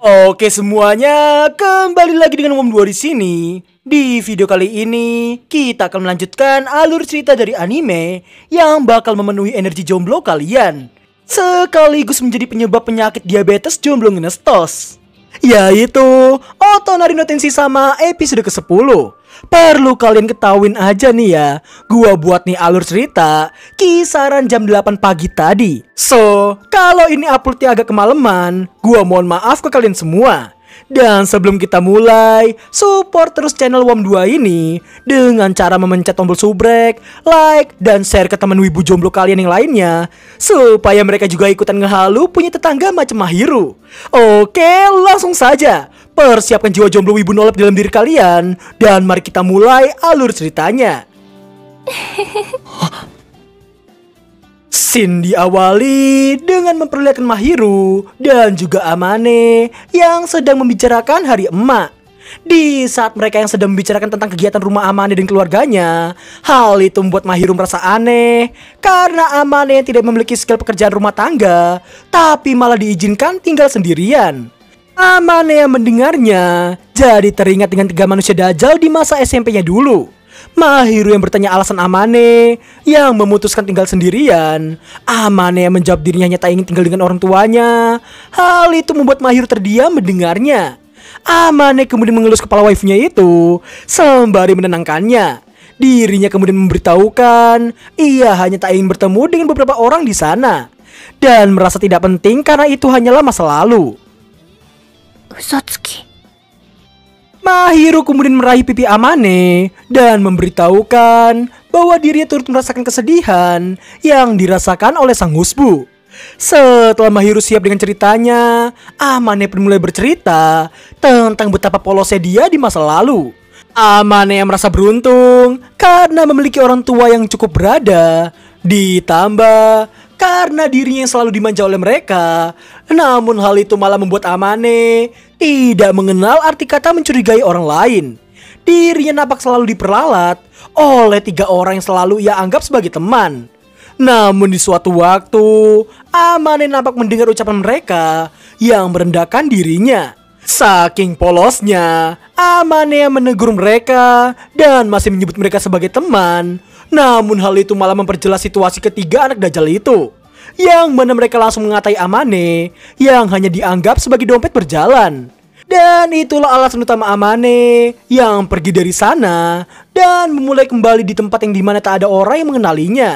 Oke semuanya, kembali lagi dengan Om 2 di sini. Di video kali ini, kita akan melanjutkan alur cerita dari anime yang bakal memenuhi energi jomblo kalian, sekaligus menjadi penyebab penyakit diabetes jomblo ngenestos, yaitu Otonari no Tenshi sama episode ke-10. Perlu kalian ketahuin aja nih ya, gua buat nih alur cerita kisaran jam 8 pagi tadi. So, kalau ini uploadnya agak kemalaman, gua mohon maaf ke kalian semua. Dan sebelum kita mulai, support terus channel WOM2 ini dengan cara memencet tombol subrek, like, dan share ke teman wibu jomblo kalian yang lainnya, supaya mereka juga ikutan ngehalu punya tetangga macam Mahiru. Oke, langsung saja. Persiapkan jiwa jomblo wibu nolep dalam diri kalian, dan mari kita mulai alur ceritanya. Scene diawali dengan memperlihatkan Mahiru dan juga Amane yang sedang membicarakan hari emak. Di saat mereka yang sedang membicarakan tentang kegiatan rumah Amane dan keluarganya, hal itu membuat Mahiru merasa aneh karena Amane yang tidak memiliki skill pekerjaan rumah tangga, tapi malah diizinkan tinggal sendirian. Amane yang mendengarnya jadi teringat dengan 3 manusia dajal di masa SMP-nya dulu. Mahiru yang bertanya alasan Amane yang memutuskan tinggal sendirian. Amane yang menjawab dirinya hanya tak ingin tinggal dengan orang tuanya. Hal itu membuat Mahiru terdiam mendengarnya. Amane kemudian mengelus kepala wife-nya itu sembari menenangkannya. Dirinya kemudian memberitahukan ia hanya tak ingin bertemu dengan beberapa orang di sana dan merasa tidak penting karena itu hanyalah masa lalu. Usotsuki. Mahiru kemudian meraih pipi Amane dan memberitahukan bahwa dirinya turut merasakan kesedihan yang dirasakan oleh sang husbu. Setelah Mahiru siap dengan ceritanya, Amane pun mulai bercerita tentang betapa polosnya dia di masa lalu. Amane yang merasa beruntung karena memiliki orang tua yang cukup berada, ditambah karena dirinya yang selalu dimanja oleh mereka. Namun hal itu malah membuat Amane tidak mengenal arti kata mencurigai orang lain. Dirinya nampak selalu diperalat oleh 3 orang yang selalu ia anggap sebagai teman. Namun di suatu waktu, Amane nampak mendengar ucapan mereka yang merendahkan dirinya. Saking polosnya, Amane yang menegur mereka dan masih menyebut mereka sebagai teman. Namun hal itu malah memperjelas situasi ketiga anak dajjal itu, yang mana mereka langsung mengatai Amane yang hanya dianggap sebagai dompet berjalan. Dan itulah alasan utama Amane yang pergi dari sana dan memulai kembali di tempat yang dimana tak ada orang yang mengenalinya.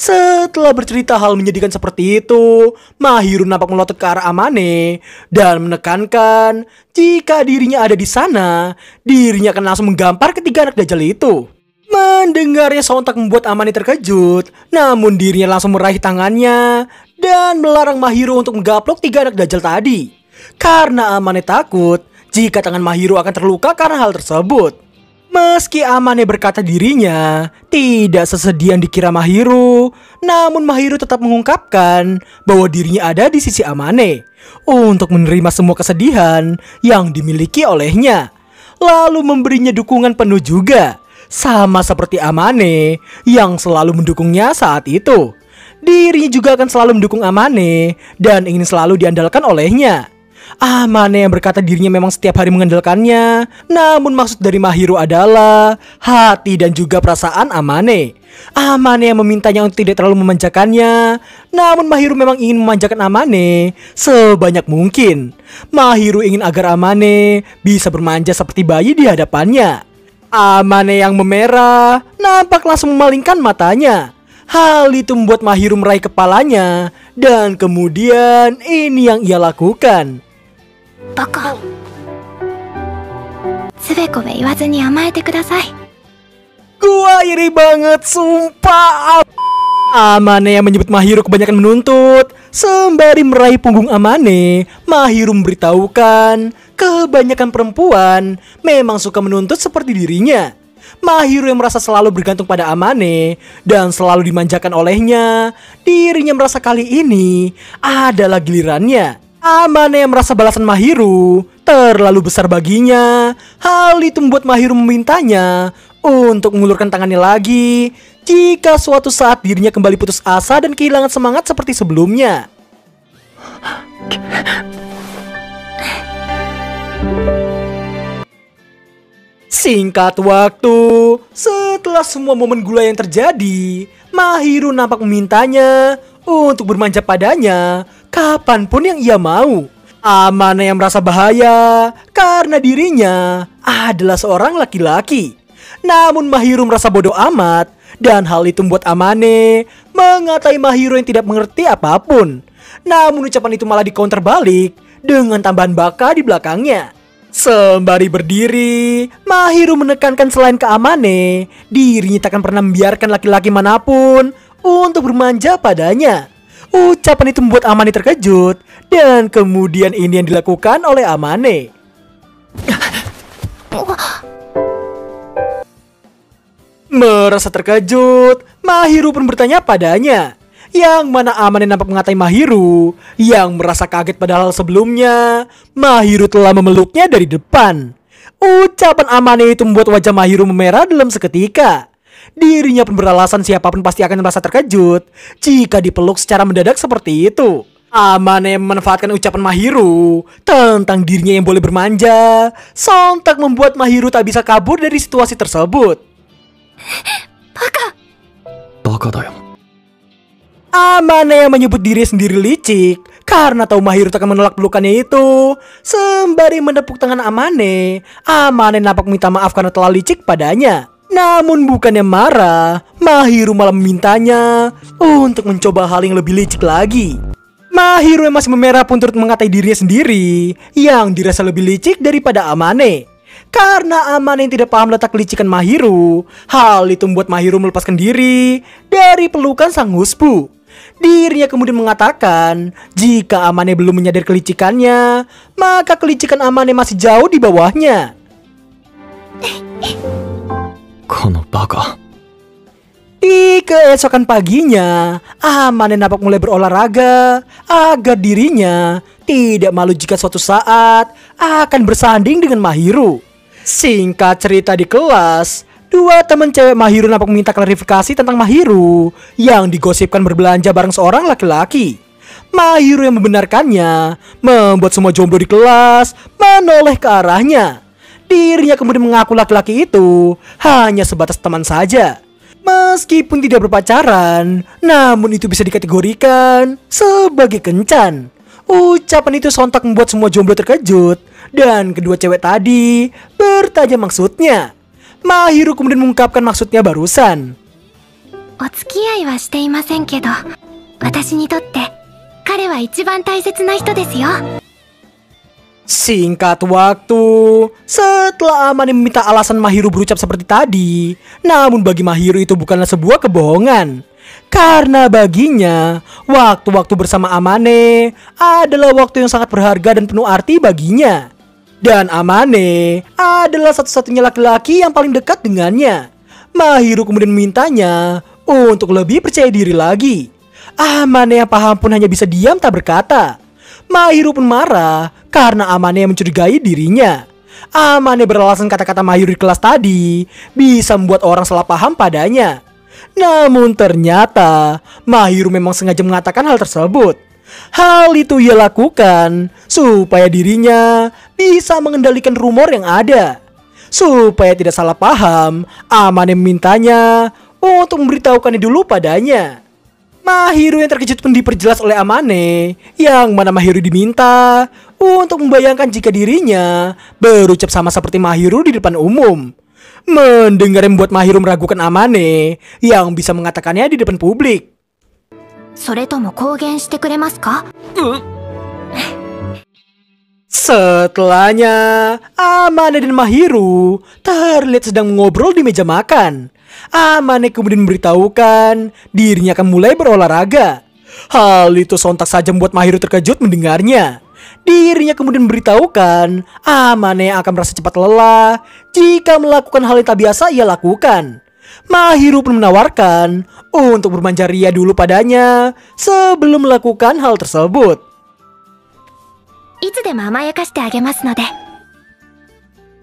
Setelah bercerita hal menyedihkan seperti itu, Mahiru nampak melotot ke arah Amane dan menekankan jika dirinya ada di sana, dirinya akan langsung menggampar ketiga anak dajjal itu. Mendengarnya sontak membuat Amane terkejut, namun dirinya langsung meraih tangannya dan melarang Mahiru untuk menggaplok 3 anak dajjal tadi. Karena Amane takut jika tangan Mahiru akan terluka karena hal tersebut. Meski Amane berkata dirinya tidak sesedia yang dikira Mahiru, namun Mahiru tetap mengungkapkan bahwa dirinya ada di sisi Amane untuk menerima semua kesedihan yang dimiliki olehnya, lalu memberinya dukungan penuh juga. Sama seperti Amane yang selalu mendukungnya saat itu, dirinya juga akan selalu mendukung Amane dan ingin selalu diandalkan olehnya. Amane yang berkata dirinya memang setiap hari mengandalkannya, namun maksud dari Mahiru adalah hati dan juga perasaan Amane. Amane yang memintanya untuk tidak terlalu memanjakannya, namun Mahiru memang ingin memanjakan Amane sebanyak mungkin. Mahiru ingin agar Amane bisa bermanja seperti bayi di hadapannya. Amane yang memerah nampak langsung memalingkan matanya. Hal itu membuat Mahiru meraih kepalanya dan kemudian ini yang ia lakukan. Baka. Tsubeko wa iwazu ni amaete kudasai. Gua iri banget, sumpah. Amane yang menyebut Mahiru kebanyakan menuntut. Sembari meraih punggung Amane, Mahiru memberitahukan kebanyakan perempuan memang suka menuntut seperti dirinya. Mahiru yang merasa selalu bergantung pada Amane dan selalu dimanjakan olehnya, dirinya merasa kali ini adalah gilirannya. Amane yang merasa balasan Mahiru terlalu besar baginya. Hal itu membuat Mahiru memintanya untuk mengulurkan tangannya lagi jika suatu saat dirinya kembali putus asa dan kehilangan semangat seperti sebelumnya. Singkat waktu, setelah semua momen gula yang terjadi, Mahiru nampak memintanya untuk bermanja padanya kapanpun yang ia mau. Amane yang merasa bahaya karena dirinya adalah seorang laki-laki. Namun Mahiru merasa bodoh amat dan hal itu membuat Amane mengatai Mahiru yang tidak mengerti apapun. Namun ucapan itu malah dikonter balik dengan tambahan baka di belakangnya. Sembari berdiri, Mahiru menekankan selain ke Amane, dirinya takkan pernah membiarkan laki-laki manapun untuk bermanja padanya. Ucapan itu membuat Amane terkejut dan kemudian ini yang dilakukan oleh Amane. Merasa terkejut, Mahiru pun bertanya padanya. Yang mana Amane nampak mengatai Mahiru yang merasa kaget padahal sebelumnya Mahiru telah memeluknya dari depan. Ucapan Amane itu membuat wajah Mahiru memerah dalam seketika. Dirinya pun beralasan siapapun pasti akan merasa terkejut jika dipeluk secara mendadak seperti itu. Amane memanfaatkan ucapan Mahiru tentang dirinya yang boleh bermanja, sontak membuat Mahiru tak bisa kabur dari situasi tersebut. Baka da yo. Amane yang menyebut diri sendiri licik karena tahu Mahiru takkan menolak pelukannya itu. Sembari menepuk tangan Amane, Amane nampak minta maaf karena telah licik padanya. Namun bukannya marah, Mahiru malah memintanya untuk mencoba hal yang lebih licik lagi. Mahiru yang masih memerah pun turut mengatai dirinya sendiri yang dirasa lebih licik daripada Amane. Karena Amane yang tidak paham letak kelicikan Mahiru, hal itu membuat Mahiru melepaskan diri dari pelukan sang husbu. Dirinya kemudian mengatakan jika Amane belum menyadari kelicikannya, maka kelicikan Amane masih jauh di bawahnya. Kono baka. Di keesokan paginya, Amane nampak mulai berolahraga agar dirinya tidak malu jika suatu saat akan bersanding dengan Mahiru. Singkat cerita di kelas, dua teman cewek Mahiru nampak meminta klarifikasi tentang Mahiru yang digosipkan berbelanja bareng seorang laki-laki. Mahiru yang membenarkannya membuat semua jomblo di kelas menoleh ke arahnya. Dirinya kemudian mengaku laki-laki itu hanya sebatas teman saja. Meskipun tidak berpacaran, namun itu bisa dikategorikan sebagai kencan. Ucapan itu sontak membuat semua jomblo terkejut dan kedua cewek tadi bertanya maksudnya. Mahiru kemudian mengungkapkan maksudnya barusan. お付き合いはしていませんけど、私にとって彼は一番大切な人ですよ。 Singkat waktu, setelah Amane meminta alasan Mahiru berucap seperti tadi, namun bagi Mahiru itu bukanlah sebuah kebohongan. Karena baginya, waktu-waktu bersama Amane adalah waktu yang sangat berharga dan penuh arti baginya. Dan Amane adalah satu-satunya laki-laki yang paling dekat dengannya. Mahiru kemudian memintanya untuk lebih percaya diri lagi. Amane yang paham pun hanya bisa diam tak berkata. Mahiru pun marah karena Amane yang mencurigai dirinya. Amane beralasan kata-kata Mahiru di kelas tadi bisa membuat orang salah paham padanya. Namun ternyata Mahiru memang sengaja mengatakan hal tersebut. Hal itu ia lakukan supaya dirinya bisa mengendalikan rumor yang ada. Supaya tidak salah paham, Amane memintanya untuk memberitahukannya dulu padanya. Mahiru yang terkejut pun diperjelas oleh Amane, yang mana Mahiru diminta untuk membayangkan jika dirinya berucap sama seperti Mahiru di depan umum. Mendengar yang membuat Mahiru meragukan Amane yang bisa mengatakannya di depan publik. それとも公言してくれますか? Setelahnya, Amane dan Mahiru terlihat sedang mengobrol di meja makan. Amane kemudian memberitahukan dirinya akan mulai berolahraga. Hal itu sontak saja membuat Mahiru terkejut mendengarnya. Dirinya kemudian memberitahukan Amane akan merasa cepat lelah jika melakukan hal yang tak biasa ia lakukan. Mahiru pun menawarkan untuk bermanja ria dulu padanya sebelum melakukan hal tersebut. いつでも甘やかしてあげますので。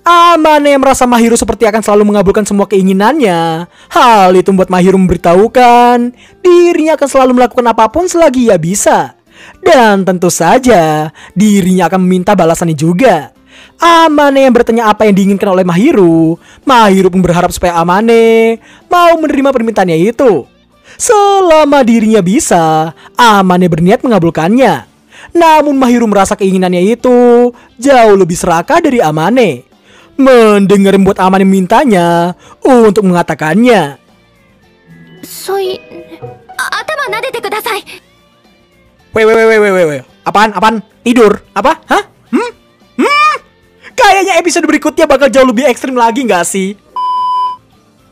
Amane yang merasa Mahiru seperti akan selalu mengabulkan semua keinginannya. Hal itu membuat Mahiru memberitahukan dirinya akan selalu melakukan apapun selagi ia bisa. Dan tentu saja dirinya akan meminta balasannya juga. Amane yang bertanya apa yang diinginkan oleh Mahiru. Mahiru pun berharap supaya Amane mau menerima permintaannya itu. Selama dirinya bisa, Amane berniat mengabulkannya. Namun Mahiru merasa keinginannya itu jauh lebih serakah dari Amane. Mendengar yang membuat Amane memintanya untuk mengatakannya. Atama nadete kudasai. Weh. Apaan? Tidur? Apa? Hah? Kayaknya episode berikutnya bakal jauh lebih ekstrim lagi nggak sih?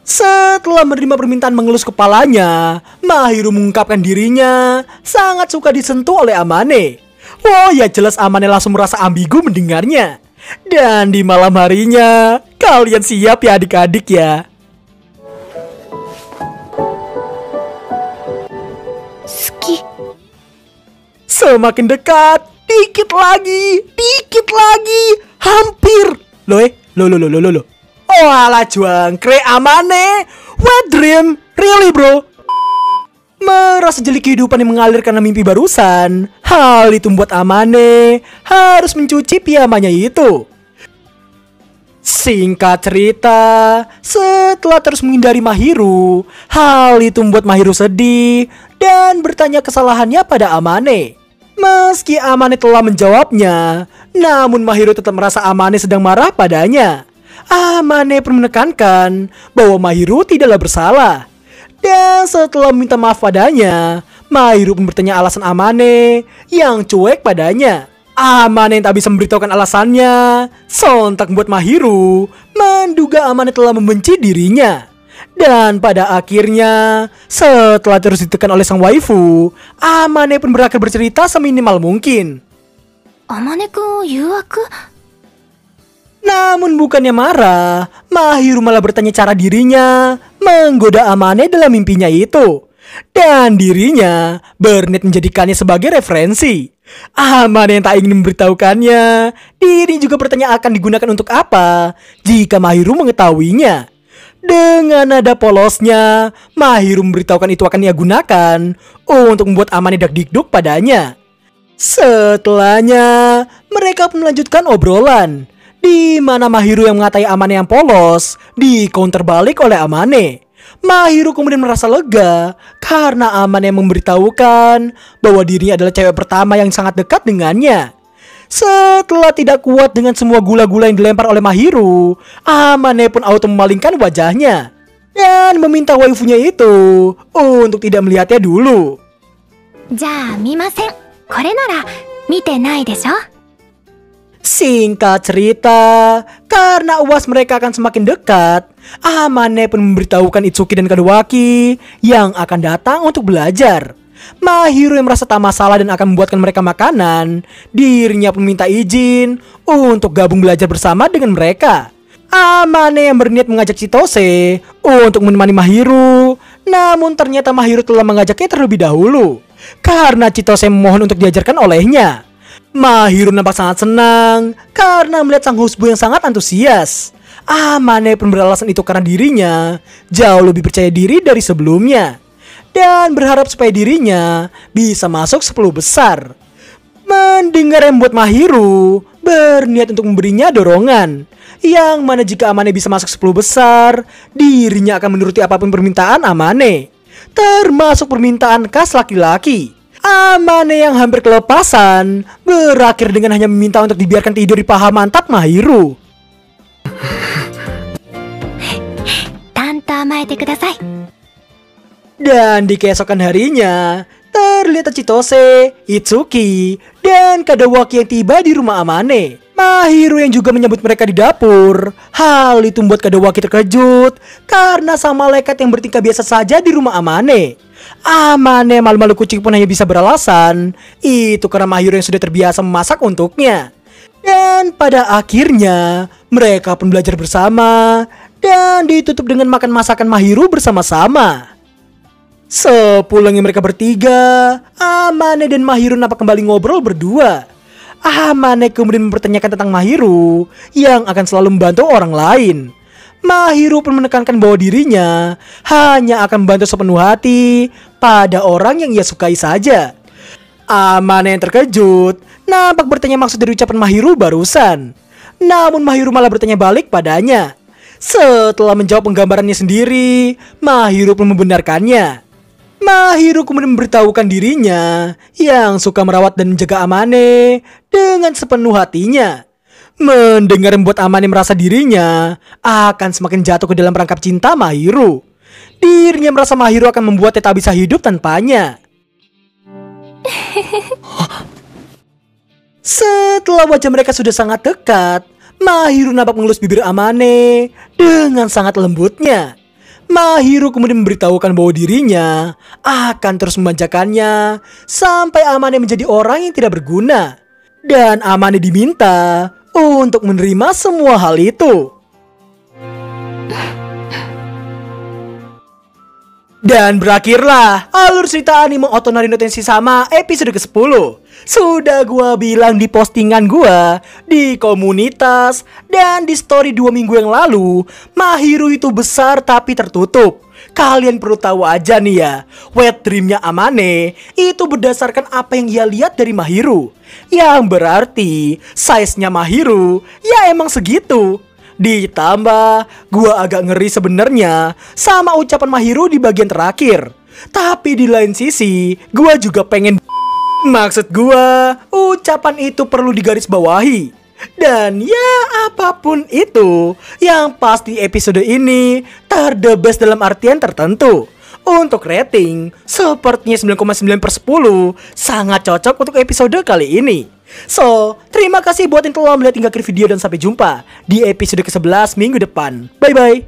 Setelah menerima permintaan mengelus kepalanya, Mahiru mengungkapkan dirinya sangat suka disentuh oleh Amane. Oh ya jelas Amane langsung merasa ambigu mendengarnya. Dan di malam harinya, kalian siap ya adik-adik ya? Suki. Semakin dekat, dikit lagi, hampir. Loh. Oh alah jangkrik Amane, wet dream, really bro. Merasa jeli kehidupan yang mengalir karena mimpi barusan. Hal itu membuat Amane harus mencuci piyamanya itu. Singkat cerita, setelah terus menghindari Mahiru, hal itu membuat Mahiru sedih dan bertanya kesalahannya pada Amane. Meski Amane telah menjawabnya, namun Mahiru tetap merasa Amane sedang marah padanya. Amane pun menekankan bahwa Mahiru tidaklah bersalah. Dan setelah meminta maaf padanya, Mahiru pun bertanya alasan Amane yang cuek padanya. Amane yang tak bisa memberitahukan alasannya sontak membuat Mahiru menduga Amane telah membenci dirinya. Dan pada akhirnya, setelah terus ditekan oleh sang waifu, Amane pun berakhir bercerita seminimal mungkin. Amane-kun yuwaku? Namun bukannya marah, Mahiru malah bertanya cara dirinya menggoda Amane dalam mimpinya itu. Dan dirinya berniat menjadikannya sebagai referensi. Amane yang tak ingin memberitahukannya, diri juga bertanya akan digunakan untuk apa jika Mahiru mengetahuinya. Dengan nada polosnya, Mahiru memberitahukan itu akan ia gunakan untuk membuat Amane dak-dikduk padanya. Setelahnya, mereka pun melanjutkan obrolan, di mana Mahiru yang mengatai Amane yang polos di counter balik oleh Amane. Mahiru kemudian merasa lega karena Amane memberitahukan bahwa dirinya adalah cewek pertama yang sangat dekat dengannya. Setelah tidak kuat dengan semua gula-gula yang dilempar oleh Mahiru, Amane pun auto memalingkan wajahnya dan meminta waifunya itu untuk tidak melihatnya dulu. Ja, mimasen. Kore nara mite nai desho? Singkat cerita, karena uas mereka akan semakin dekat, Amane pun memberitahukan Itsuki dan Kadowaki yang akan datang untuk belajar. Mahiru yang merasa tak masalah dan akan membuatkan mereka makanan, dirinya pun minta izin untuk gabung belajar bersama dengan mereka. Amane yang berniat mengajak Chitose untuk menemani Mahiru, namun ternyata Mahiru telah mengajaknya terlebih dahulu karena Chitose memohon untuk diajarkan olehnya. Mahiru nampak sangat senang karena melihat sang husbu yang sangat antusias. Amane pun beralasan itu karena dirinya jauh lebih percaya diri dari sebelumnya dan berharap supaya dirinya bisa masuk 10 besar. Mendengar yang membuat Mahiru berniat untuk memberinya dorongan, yang mana jika Amane bisa masuk 10 besar, dirinya akan menuruti apapun permintaan Amane, termasuk permintaan khas laki-laki. Amane yang hampir kelepasan berakhir dengan hanya meminta untuk dibiarkan tidur di paha mantap Mahiru. Tanto amaete kudasai. Dan di keesokan harinya, terlihat Chitose, Itsuki, dan Kadowaki yang tiba di rumah Amane. Mahiru yang juga menyambut mereka di dapur. Hal itu membuat Kadowaki terkejut karena sang malaikat yang bertingkah biasa saja di rumah Amane. Amane malu-malu kucing pun hanya bisa beralasan itu karena Mahiru yang sudah terbiasa memasak untuknya. Dan pada akhirnya mereka pun belajar bersama dan ditutup dengan makan masakan Mahiru bersama-sama. Sepulangnya mereka bertiga, Amane dan Mahiru nampak kembali ngobrol berdua. Amane kemudian mempertanyakan tentang Mahiru yang akan selalu membantu orang lain. Mahiru pun menekankan bahwa dirinya hanya akan membantu sepenuh hati pada orang yang ia sukai saja. Amane yang terkejut nampak bertanya maksud dari ucapan Mahiru barusan. Namun Mahiru malah bertanya balik padanya. Setelah menjawab penggambarannya sendiri, Mahiru pun membenarkannya. Mahiru kemudian memberitahukan dirinya yang suka merawat dan menjaga Amane dengan sepenuh hatinya. Mendengar membuat Amane merasa dirinya akan semakin jatuh ke dalam perangkap cinta Mahiru. Dirinya merasa Mahiru akan membuatnya tak bisa hidup tanpanya. Setelah wajah mereka sudah sangat dekat, Mahiru nampak mengelus bibir Amane dengan sangat lembutnya. Mahiru kemudian memberitahukan bahwa dirinya akan terus memanjakannya sampai Amane menjadi orang yang tidak berguna. Dan Amane diminta untuk menerima semua hal itu. Dan berakhirlah alur cerita anime Otonari no Tensei-sama episode ke-10. Sudah gua bilang di postingan gua, di komunitas, dan di story 2 minggu yang lalu, Mahiru itu besar tapi tertutup. Kalian perlu tahu aja nih ya, wet dreamnya Amane itu berdasarkan apa yang ia lihat dari Mahiru. Yang berarti size-nya Mahiru ya emang segitu. Ditambah gua agak ngeri sebenarnya sama ucapan Mahiru di bagian terakhir. Tapi di lain sisi gua juga pengen maksud gua ucapan itu perlu digarisbawahi. Dan ya apapun itu, yang pasti episode ini the best dalam artian tertentu. Untuk rating, sepertinya 9,9/10 sangat cocok untuk episode kali ini. So, terima kasih buat yang telah melihat hingga akhir video dan sampai jumpa di episode ke-11 minggu depan. Bye-bye.